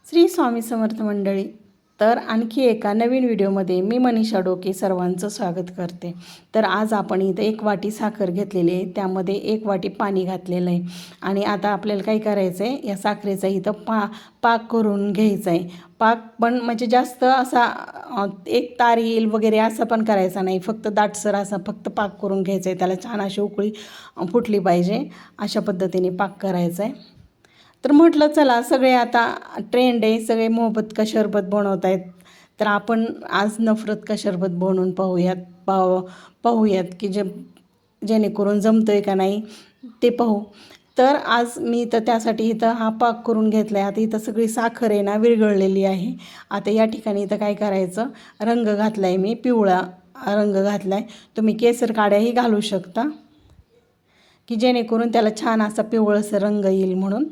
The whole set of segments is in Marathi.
श्री स्वामी समर्थ मंडळी, तर आणखी एका नवीन व्हिडिओमध्ये मी मनीषा डोके सर्वांचं स्वागत करते। तर आज आपण इथं 1 वाटी साखर घेतलेली आहे, त्यामध्ये 1 वाटी पाणी घातलेलं आहे आणि आता आपल्याला काय करायचं आहे, या साखरेचा इथं पाक करून घ्यायचा आहे। पाक पण म्हणजे जास्त असा एक तार येईल वगैरे असं पण करायचा नाही, फक्त दाटसर असा फक्त पाक करून घ्यायचा आहे। त्याला छान अशी उकळी फुटली पाहिजे, अशा पद्धतीने पाक करायचा आहे। तर म्हटलं चला सगळे आता ट्रेंड आहे, सगळे मोहब्बत का शरबत बनवत आहेत, तर आपण आज नफरत का शरबत बनवून पाहूयात की जेणेकरून जमतं आहे का नाही ते पाहू। तर आज मी तर त्यासाठी इथं हा पाक करून घेतला आहे। आता इथं सगळी साखर आहे ना विरघळलेली आहे। आता या ठिकाणी इथं काय करायचं, रंग घातला आहे, मी पिवळा रंग घातला आहे। तुम्ही केसर काड्याही घालू शकता की जेणेकरून त्याला छान असा पिवळसर रंग येईल म्हणून।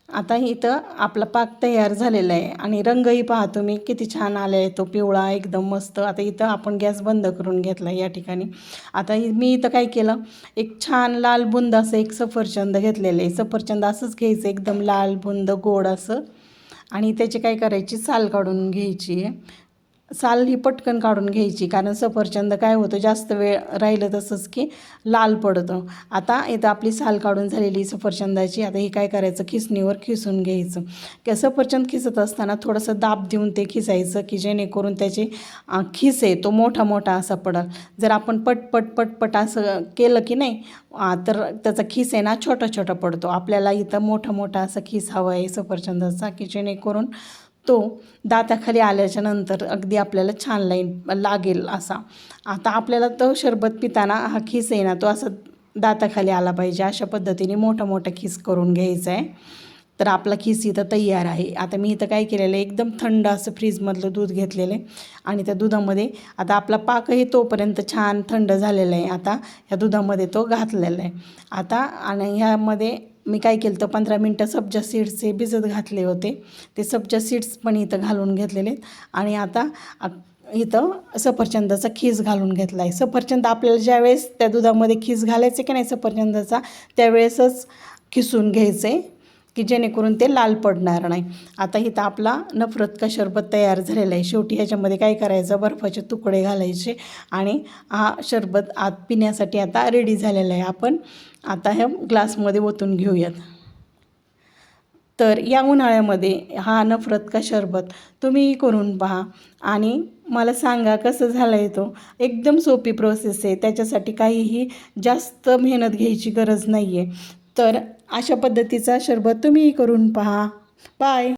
आता इथं आपला पाक तयार झालेला आहे आणि रंगही पहा तुम्ही किती छान आला आहे, तो पिवळा एकदम मस्त। आता इथं आपण गॅस बंद करून घेतला या ठिकाणी। आता मी इथं काय केलं, एक छान लाल बुंद असं एक सफरचंद घेतलेलं आहे। सफरचंद असंच घ्यायचं एकदम लाल बुंद गोड असं, आणि त्याची काय करायची, साल काढून घ्यायची आहे। साल ही पटकन काढून घ्यायची, कारण सफरचंद काय होतं जास्त वेळ राहिलं तसंच की लाल पडतं। आता इथं आपली साल काढून झालेली सफरचंदाची, आता ही काय करायचं, खिसणीवर खिसून घ्यायचं। की सफरचंद खिसत असताना थोडंसं दाब देऊन ते खिसायचं की जेणेकरून त्याचे खिस आहे तो मोठा मोठा असा पडेल। जर आपण पटपट असं केलं की नाही तर त्याचा खिस आहे ना छोटा छोटा पडतो। आपल्याला इथं मोठा असा खिस हवा आहे सफरचंदाचा, की जेणेकरून तो दाताखाली आल्याच्या नंतर अगदी आपल्याला छान लागेल असा। आता आपल्याला तो शरबत पिताना हा खिस आहे ना तो असा दाताखाली आला पाहिजे, अशा पद्धतीने मोठा खिस करून घ्यायचा आहे। तर आपला खिस इथं तयार आहे। आता मी इथं काय केलेलं आहे, एकदम थंड असं फ्रीजमधलं दूध घेतलेलं आहे आणि त्या दुधामध्ये आता आपला पाकही तोपर्यंत छान थंड झालेला आहे। आता ह्या दुधामध्ये तो घातलेला आहे। आता आणि ह्यामध्ये मी काय केलं तर 15 मिनटं सब्जा सीड्सचे भिजत घातले होते, ते सब्जा सीड्स पण इथं घालून घेतलेले आहेत। आणि आता इथं सफरचंदाचा खीस घालून घेतला आहे। सफरचंद आपल्याला ज्यावेळेस त्या दुधामध्ये खीस घालायचे की नाही सफरचंदाचा, त्यावेळेसच खिसून घ्यायचं आहे की जेणेकरून ते लाल पडणार नाही। आता इथं आपला नफरत का शरबत तयार झालेला आहे। शेवटी ह्याच्यामध्ये काय करायचं, बर्फाचे तुकडे घालायचे आणि हा शरबत आत पिण्यासाठी आता रेडी झालेला आहे। आपण आता ह्या ग्लासमध्ये ओतून घेऊयात। तर या उन्हाळ्यामध्ये हा नफरत का शरबत तुम्हीही करून पहा आणि मला सांगा कसं झालं आहे। तो एकदम सोपी प्रोसेस आहे, त्याच्यासाठी काहीही जास्त मेहनत घ्यायची गरज नाही आहे। तर अशा पद्धतीचा शरबत तुम्हीही करून पहा। बाय।